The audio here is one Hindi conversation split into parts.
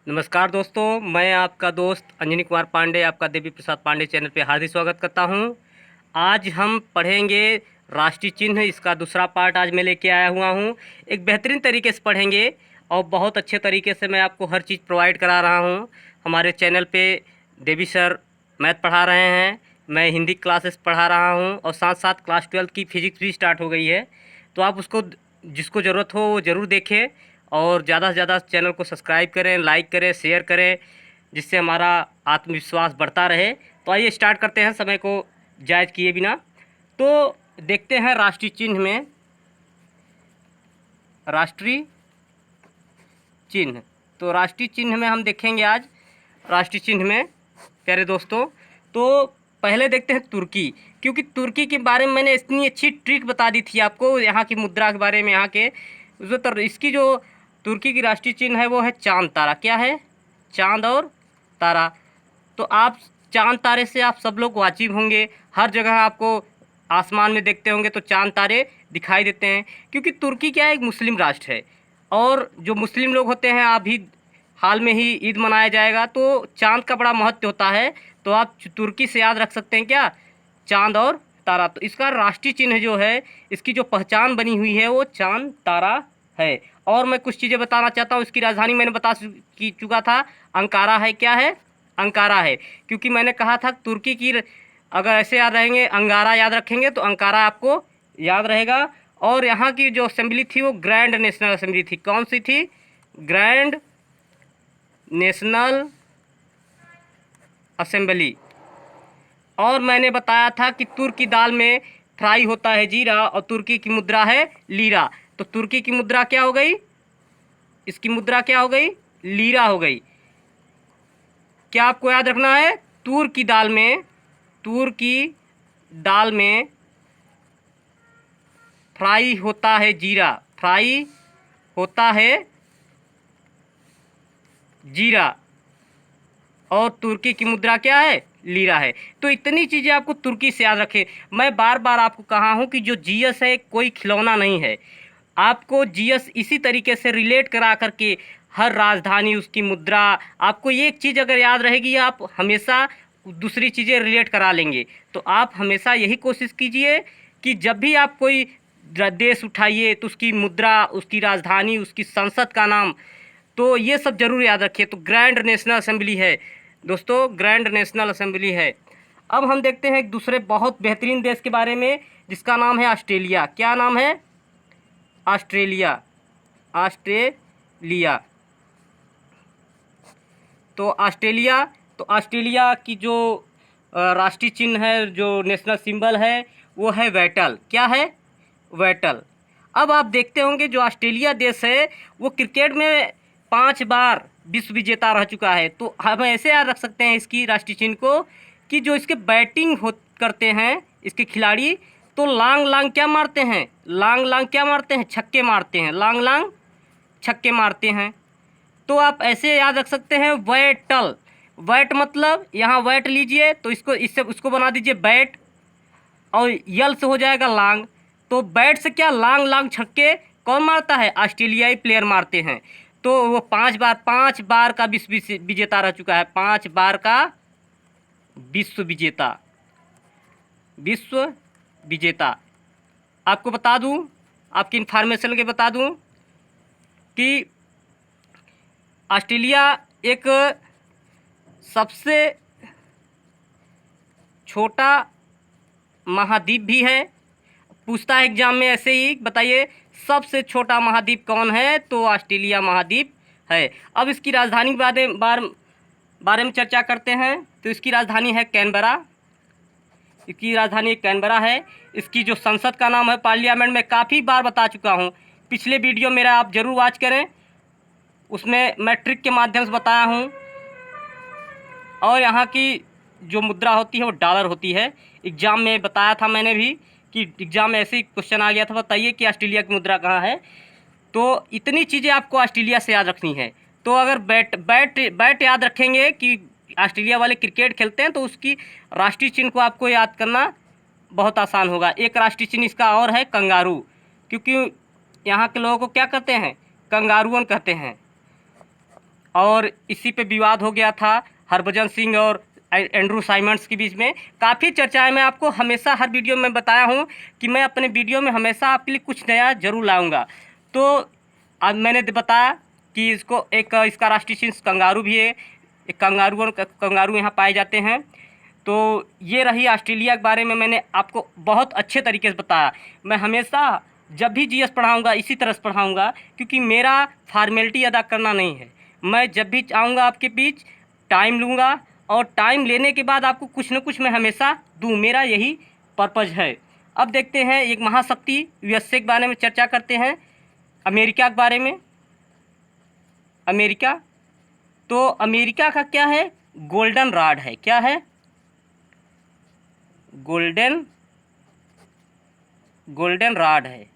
नमस्कार दोस्तों, मैं आपका दोस्त अंजनी कुमार पांडे आपका देवी प्रसाद पांडे चैनल पे हार्दिक स्वागत करता हूं। आज हम पढ़ेंगे राष्ट्रीय चिन्ह। इसका दूसरा पार्ट आज मैं लेके आया हुआ हूं। एक बेहतरीन तरीके से पढ़ेंगे और बहुत अच्छे तरीके से मैं आपको हर चीज़ प्रोवाइड करा रहा हूं। हमारे चैनल पे देवी सर मैथ पढ़ा रहे हैं, मैं हिंदी क्लासेस पढ़ा रहा हूं और साथ साथ क्लास 12 की फिजिक्स भी स्टार्ट हो गई है। तो आप उसको जिसको ज़रूरत हो वो ज़रूर देखें और ज़्यादा से ज़्यादा चैनल को सब्सक्राइब करें, लाइक करें, शेयर करें, जिससे हमारा आत्मविश्वास बढ़ता रहे। तो आइए स्टार्ट करते हैं समय को जायज़ किए बिना। तो देखते हैं राष्ट्रीय चिन्ह में, राष्ट्रीय चिन्ह। तो राष्ट्रीय चिन्ह में हम देखेंगे आज राष्ट्रीय चिन्ह में प्यारे दोस्तों। तो पहले देखते हैं तुर्की, क्योंकि तुर्की के बारे में मैंने इतनी अच्छी ट्रिक बता दी थी आपको यहाँ की मुद्रा के बारे में। यहाँ के जो इसकी जो तुर्की की राष्ट्रीय चिन्ह है वो है चांद तारा। क्या है? चांद और तारा। तो आप चांद तारे से आप सब लोग वाकिफ होंगे, हर जगह आपको आसमान में देखते होंगे तो चांद तारे दिखाई देते हैं, क्योंकि तुर्की क्या है, एक मुस्लिम राष्ट्र है। और जो मुस्लिम लोग होते हैं, अभी हाल में ही ईद मनाया जाएगा तो चांद का बड़ा महत्व होता है। तो आप तुर्की से याद रख सकते हैं क्या, चांद और तारा। तो इसका राष्ट्रीय चिन्ह जो है, इसकी जो पहचान बनी हुई है वो चांद तारा है। और मैं कुछ चीज़ें बताना चाहता हूँ। इसकी राजधानी मैंने चुका था, अंकारा है। क्या है? अंकारा है। क्योंकि मैंने कहा था तुर्की की अगर ऐसे याद रहेंगे, अंगारा याद रखेंगे तो अंकारा आपको याद रहेगा। और यहाँ की जो असेंबली थी वो ग्रैंड नेशनल असेंबली थी। कौन सी थी? Grand national assembly. और मैंने बताया था कि तुर्क की दाल में फ्राई होता है जीरा और तुर्की की मुद्रा है लीरा। तो तुर्की की मुद्रा क्या हो गई? इसकी मुद्रा क्या हो गई? लीरा हो गई। क्या आपको याद रखना है? तुर्क की दाल में, तुर्क की दाल में फ्राई होता है जीरा, फ्राई होता है जीरा और तुर्की की मुद्रा क्या है? लीरा है। तो इतनी चीज़ें आपको तुर्की से याद रखें। मैं बार बार आपको कहा हूँ कि जो जीएस है कोई खिलौना नहीं है। आपको जीएस इसी तरीके से रिलेट करा करके हर राजधानी, उसकी मुद्रा, आपको ये एक चीज़ अगर याद रहेगी आप हमेशा दूसरी चीज़ें रिलेट करा लेंगे। तो आप हमेशा यही कोशिश कीजिए कि जब भी आप कोई देश उठाइए तो उसकी मुद्रा, उसकी राजधानी, उसकी संसद का नाम, तो ये सब जरूर याद रखिए। तो ग्रैंड नेशनल असेंबली है दोस्तों, ग्रैंड नेशनल असेंबली है। अब हम देखते हैं एक दूसरे बहुत बेहतरीन देश के बारे में, जिसका नाम है ऑस्ट्रेलिया। क्या नाम है? ऑस्ट्रेलिया। ऑस्ट्रेलिया। तो ऑस्ट्रेलिया, तो ऑस्ट्रेलिया की जो राष्ट्रीय चिन्ह है, जो नेशनल सिंबल है वो है वैटल। क्या है? वैटल। अब आप देखते होंगे जो ऑस्ट्रेलिया देश है वो क्रिकेट में 5 बार विश्व विजेता रह चुका है। तो हम ऐसे याद रख सकते हैं इसकी राष्ट्रीय चिन्ह को कि जो इसके बैटिंग हो करते हैं इसके खिलाड़ी, तो लांग लांग क्या मारते हैं? लांग लांग क्या मारते हैं? छक्के मारते हैं। लांग लांग छक्के मारते हैं। तो आप ऐसे याद रख सकते हैं वैटल। वैट मतलब यहाँ वैट लीजिए तो इसको इससे उसको बना दीजिए बैट और यल से हो जाएगा लांग। तो बैट से क्या, लांग लांग छक्के कौन मारता है? ऑस्ट्रेलियाई प्लेयर मारते हैं। तो वो 5 बार का विश्व विजेता रह चुका है। 5 बार का विश्व विजेता, विश्व विजेता। आपको बता दूं, आपकी इन्फॉर्मेशन के बता दूं कि ऑस्ट्रेलिया एक सबसे छोटा महाद्वीप भी है। पूछता है एग्जाम में ऐसे ही, बताइए सबसे छोटा महाद्वीप कौन है? तो ऑस्ट्रेलिया महाद्वीप है। अब इसकी राजधानी के बारे में चर्चा करते हैं। तो इसकी राजधानी है कैनबरा। इसकी राजधानी कैनबरा है। इसकी जो संसद का नाम है पार्लियामेंट, में काफ़ी बार बता चुका हूँ। पिछले वीडियो मेरा आप ज़रूर वॉच करें, उसमें मैं ट्रिक के माध्यम से बताया हूँ। और यहाँ की जो मुद्रा होती है वो डॉलर होती है। एग्ज़ाम में बताया था मैंने भी कि एग्ज़ाम में ऐसे ही क्वेश्चन आ गया था, बताइए कि ऑस्ट्रेलिया की मुद्रा कहाँ है। तो इतनी चीज़ें आपको ऑस्ट्रेलिया से याद रखनी है। तो अगर बैट याद रखेंगे कि ऑस्ट्रेलिया वाले क्रिकेट खेलते हैं तो उसकी राष्ट्रीय चिन्ह को आपको याद करना बहुत आसान होगा। एक राष्ट्रीय चिन्ह इसका और है कंगारू, क्योंकि यहाँ के लोगों को क्या कहते हैं? कंगारुअन कहते हैं। और इसी पे विवाद हो गया था हरभजन सिंह और एंड्रू साइमंड्स के बीच में। काफ़ी चर्चाएं मैं आपको हमेशा हर वीडियो में बताया हूं कि मैं अपने वीडियो में हमेशा आपके लिए कुछ नया ज़रूर लाऊंगा। तो आज मैंने बताया कि इसको एक इसका राष्ट्रीय चिन्ह कंगारू भी है, एक कंगारू यहाँ पाए जाते हैं। तो ये रही ऑस्ट्रेलिया के बारे में, मैंने आपको बहुत अच्छे तरीके से बताया। मैं हमेशा जब भी जीएस पढ़ाऊँगा इसी तरह से पढ़ाऊँगा, क्योंकि मेरा फॉर्मेलिटी अदा करना नहीं है। मैं जब भी आऊँगा आपके बीच टाइम लूँगा, और टाइम लेने के बाद आपको कुछ न कुछ मैं हमेशा दूँ, मेरा यही पर्पज़ है। अब देखते हैं एक महाशक्ति यूएसए के बारे में चर्चा करते हैं, अमेरिका के बारे में। अमेरिका, तो अमेरिका का क्या है, गोल्डन रॉड है। क्या है, गोल्डन रॉड है।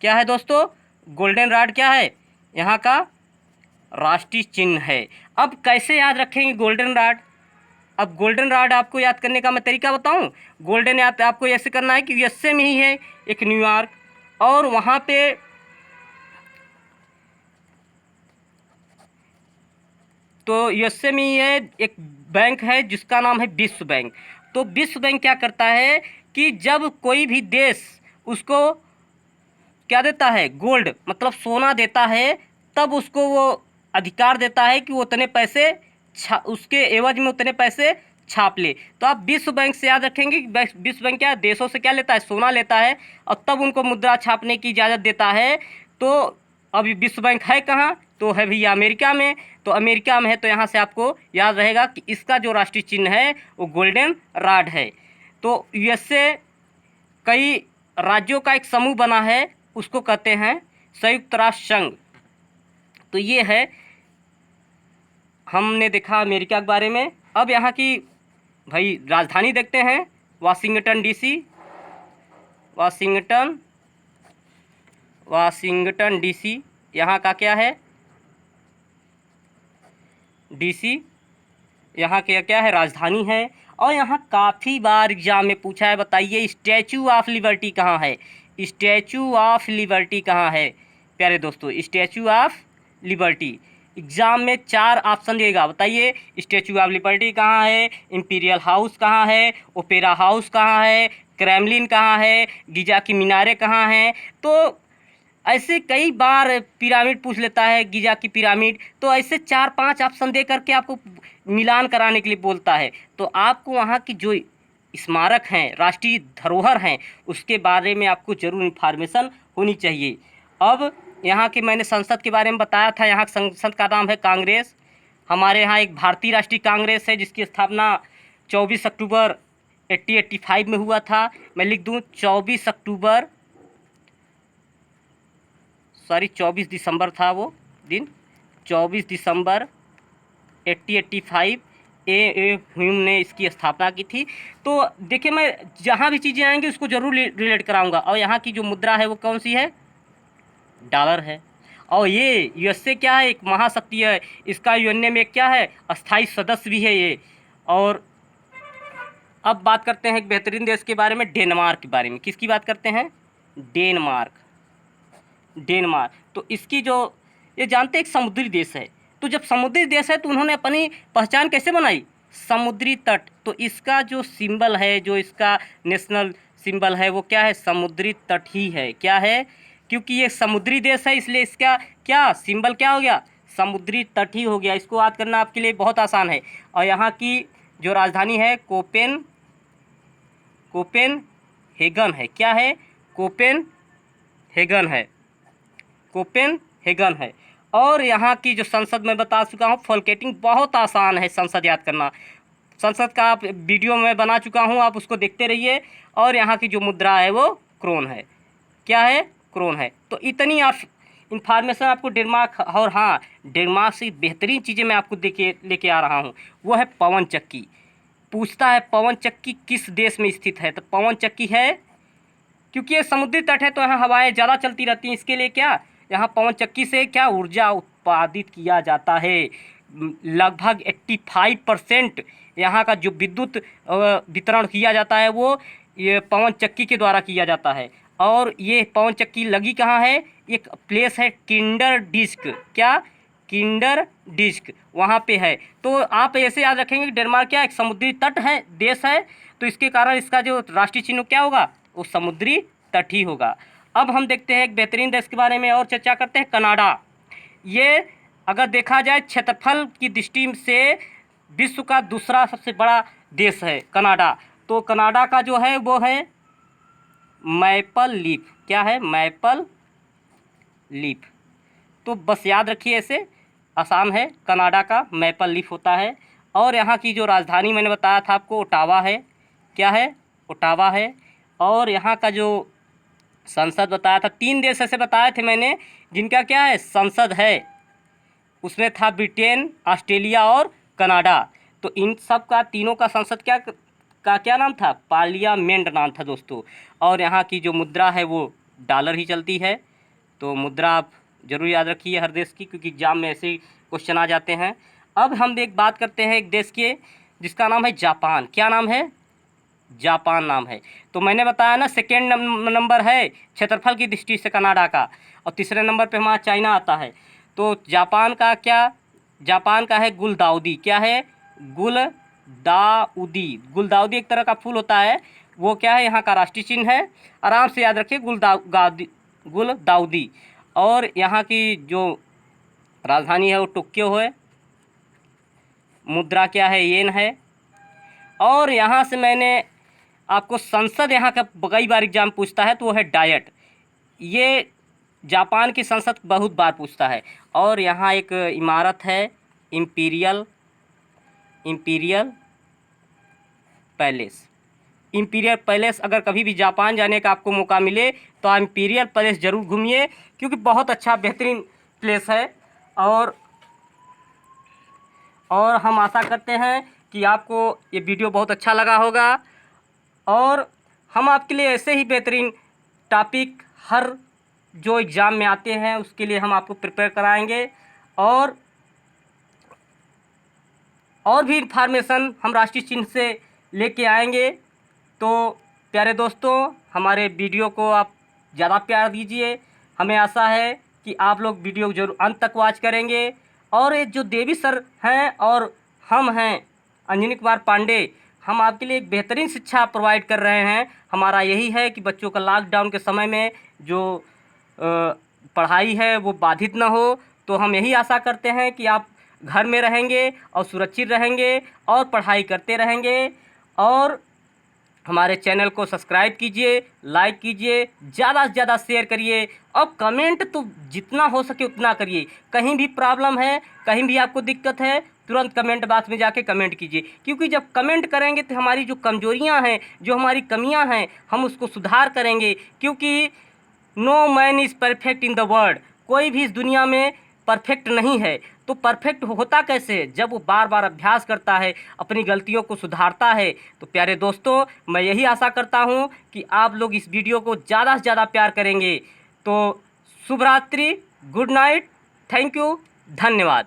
क्या है दोस्तों, गोल्डन रॉड क्या है, यहाँ का राष्ट्रीय चिन्ह है। अब कैसे याद रखेंगे गोल्डन रॉड? अब गोल्डन रॉड आपको याद करने का मैं तरीका बताऊं। गोल्डन याद आपको ऐसे करना है कि यूएसए में ही है एक न्यूयॉर्क, और वहाँ पे तो यूएसए में ही है एक बैंक है जिसका नाम है विश्व बैंक। तो विश्व बैंक क्या करता है कि जब कोई भी देश उसको क्या देता है, गोल्ड मतलब सोना देता है, तब उसको वो अधिकार देता है कि वो उतने पैसे उसके एवज में उतने पैसे छाप ले। तो आप विश्व बैंक से याद रखेंगे कि विश्व बैंक क्या देशों से क्या लेता है, सोना लेता है, और तब उनको मुद्रा छापने की इजाज़त देता है। तो अभी विश्व बैंक है कहाँ, तो है भैया अमेरिका में। तो अमेरिका में है, तो यहाँ से आपको याद रहेगा कि इसका जो राष्ट्रीय चिन्ह है वो गोल्डन रॉड है। तो यूएसए कई राज्यों का एक समूह बना है, उसको कहते हैं संयुक्त राष्ट्र संघ। तो ये है, हमने देखा अमेरिका के बारे में। अब यहाँ की भाई राजधानी देखते हैं, वाशिंगटन डीसी। वाशिंगटन डीसी यहाँ का क्या है, डीसी यहाँ के क्या है, राजधानी है। और यहाँ काफ़ी बार एग्जाम में पूछा है, बताइए स्टैचू ऑफ लिबर्टी कहाँ है, स्टैचू ऑफ लिबर्टी कहाँ है प्यारे दोस्तों, स्टैचू ऑफ लिबर्टी। एग्जाम में 4 ऑप्शन देगा, बताइए स्टैचू ऑफ लिबर्टी कहाँ है, इंपीरियल हाउस कहाँ है, ओपेरा हाउस कहाँ है, क्रेमलिन कहाँ है, गिजा की मीनारें कहाँ हैं। तो ऐसे कई बार पिरामिड पूछ लेता है, गिजा की पिरामिड। तो ऐसे 4-5 ऑप्शन दे करके आपको मिलान कराने के लिए बोलता है। तो आपको वहाँ की जो स्मारक हैं, राष्ट्रीय धरोहर हैं, उसके बारे में आपको जरूर इन्फॉर्मेशन होनी चाहिए। अब यहाँ के मैंने संसद के बारे में बताया था, यहाँ संसद का नाम है कांग्रेस। हमारे यहाँ एक भारतीय राष्ट्रीय कांग्रेस है जिसकी स्थापना 24 अक्टूबर 1885 में हुआ था। मैं लिख दूँ 24 दिसंबर था वो दिन, 24 दिसंबर 1885 ह्यूम ने इसकी स्थापना की थी। तो देखिए, मैं जहाँ भी चीज़ें आएंगी उसको ज़रूर रिलेट कराऊंगा। और यहाँ की जो मुद्रा है वो कौन सी है, डॉलर है। और ये यूएसए क्या है, एक महाशक्ति है, इसका यूएनए में क्या है, अस्थाई सदस्य भी है ये। और अब बात करते हैं एक बेहतरीन देश के बारे में, डेनमार्क के बारे में। किसकी बात करते हैं, डेनमार्क। तो इसकी जो, ये जानते हैं एक समुद्री देश है। तो जब समुद्री देश है तो उन्होंने अपनी पहचान कैसे बनाई, समुद्री तट। तो इसका जो सिंबल है, जो इसका नेशनल सिंबल है वो क्या है, समुद्री तट ही है। क्या है, क्योंकि ये समुद्री देश है इसलिए इसका क्या सिंबल क्या हो गया, समुद्री तट ही हो गया। इसको याद करना आपके लिए बहुत आसान है। और यहाँ की जो राजधानी है कोपेनहेगन है। क्या है, कोपेनहेगन है। और यहाँ की जो संसद मैं बता चुका हूँ, फॉलकेटिंग बहुत आसान है संसद याद करना। संसद का आप वीडियो में बना चुका हूँ, आप उसको देखते रहिए। और यहाँ की जो मुद्रा है वो क्रोन है। क्या है, क्रोन है। तो इतनी इन्फॉर्मेशन आपको डेनमार्क, और हाँ डेनमार्क से बेहतरीन चीज़ें मैं आपको लेके आ रहा हूँ, वो है पवन चक्की। पूछता है पवन चक्की किस देश में स्थित है, तो पवन चक्की है, क्योंकि ये समुद्री तट है तो यहाँ हवाएं ज़्यादा चलती रहती हैं, इसके लिए क्या यहाँ पवन चक्की से क्या ऊर्जा उत्पादित किया जाता है। लगभग 85% यहाँ का जो विद्युत वितरण किया जाता है वो ये पवन चक्की के द्वारा किया जाता है। और ये पवन चक्की लगी कहाँ है, एक प्लेस है किंडर डिस्क। क्या, किंडर डिस्क वहाँ पे है। तो आप ऐसे याद रखेंगे कि डेनमार्क क्या एक समुद्री तट है, देश है, तो इसके कारण इसका जो राष्ट्रीय चिन्ह क्या होगा, वो समुद्री तट ही होगा। अब हम देखते हैं एक बेहतरीन देश के बारे में और चर्चा करते हैं, कनाडा। ये अगर देखा जाए क्षेत्रफल की दृष्टि से विश्व का दूसरा सबसे बड़ा देश है कनाडा। तो कनाडा का जो है वो है मैपल लीफ। क्या है? Maple leaf. तो बस याद रखिए, ऐसे आसान है, कनाडा का मैपल लीफ होता है। और यहाँ की जो राजधानी मैंने बताया था आपको, ओटावा है। क्या है? ओटावा है। और यहाँ का जो संसद बताया था, 3 देश ऐसे बताए थे मैंने जिनका क्या है संसद है, उसमें था ब्रिटेन, ऑस्ट्रेलिया और कनाडा। तो इन सब का तीनों का संसद क्या नाम था? पार्लियामेंट नाम था दोस्तों। और यहाँ की जो मुद्रा है वो डॉलर ही चलती है। तो मुद्रा आप जरूर याद रखिए हर देश की, क्योंकि एग्जाम में ऐसे ही क्वेश्चन आ जाते हैं। अब हम एक बात करते हैं एक देश के जिसका नाम है जापान। क्या नाम है? जापान नाम है। तो मैंने बताया ना, सेकेंड नंबर है क्षेत्रफल की दृष्टि से कनाडा का, और तीसरे नंबर पे हमारा चाइना आता है। तो जापान का क्या? जापान का है गुलदाउदी। क्या है? गुलदाउदी। गुलदाउदी एक तरह का फूल होता है, वो क्या है यहाँ का राष्ट्रीय चिन्ह है। आराम से याद रखिए, गुलदाउदी। और यहाँ की जो राजधानी है वो टोक्यो है। मुद्रा क्या है? येन है। और यहाँ से मैंने आपको संसद यहाँ का कई बार एग्जाम पूछता है, तो वो है डायट। ये जापान की संसद बहुत बार पूछता है। और यहाँ एक इमारत है इम्पीरियल पैलेस। इम्पीरियल पैलेस, अगर कभी भी जापान जाने का आपको मौका मिले तो आप इम्पीरियल पैलेस ज़रूर घूमिए, क्योंकि बहुत अच्छा बेहतरीन प्लेस है। और हम आशा करते हैं कि आपको ये वीडियो बहुत अच्छा लगा होगा, और हम आपके लिए ऐसे ही बेहतरीन टॉपिक हर जो एग्ज़ाम में आते हैं उसके लिए हम आपको प्रिपेयर कराएंगे। और भी इन्फॉर्मेशन हम राष्ट्रीय चिन्ह से लेके आएंगे। तो प्यारे दोस्तों, हमारे वीडियो को आप ज़्यादा प्यार दीजिए। हमें आशा है कि आप लोग वीडियो जरूर अंत तक वॉच करेंगे। और ये जो देवी सर हैं और हम हैं अंजनी कुमार पांडे, हम आपके लिए एक बेहतरीन शिक्षा प्रोवाइड कर रहे हैं। हमारा यही है कि बच्चों का लॉकडाउन के समय में जो पढ़ाई है वो बाधित ना हो। तो हम यही आशा करते हैं कि आप घर में रहेंगे और सुरक्षित रहेंगे और पढ़ाई करते रहेंगे। और हमारे चैनल को सब्सक्राइब कीजिए, लाइक कीजिए, ज़्यादा से ज़्यादा शेयर करिए, और कमेंट तो जितना हो सके उतना करिए। कहीं भी प्रॉब्लम है, कहीं भी आपको दिक्कत है, तुरंत कमेंट बॉक्स में जाके कमेंट कीजिए। क्योंकि जब कमेंट करेंगे तो हमारी जो कमजोरियां हैं, जो हमारी कमियां हैं, हम उसको सुधार करेंगे। क्योंकि no man is perfect in the world. कोई भी इस दुनिया में परफेक्ट नहीं है। तो परफेक्ट होता कैसे है? जब वो बार बार अभ्यास करता है, अपनी गलतियों को सुधारता है। तो प्यारे दोस्तों, मैं यही आशा करता हूँ कि आप लोग इस वीडियो को ज़्यादा से ज़्यादा प्यार करेंगे। तो शुभ रात्रि, गुड नाइट, थैंक यू, धन्यवाद।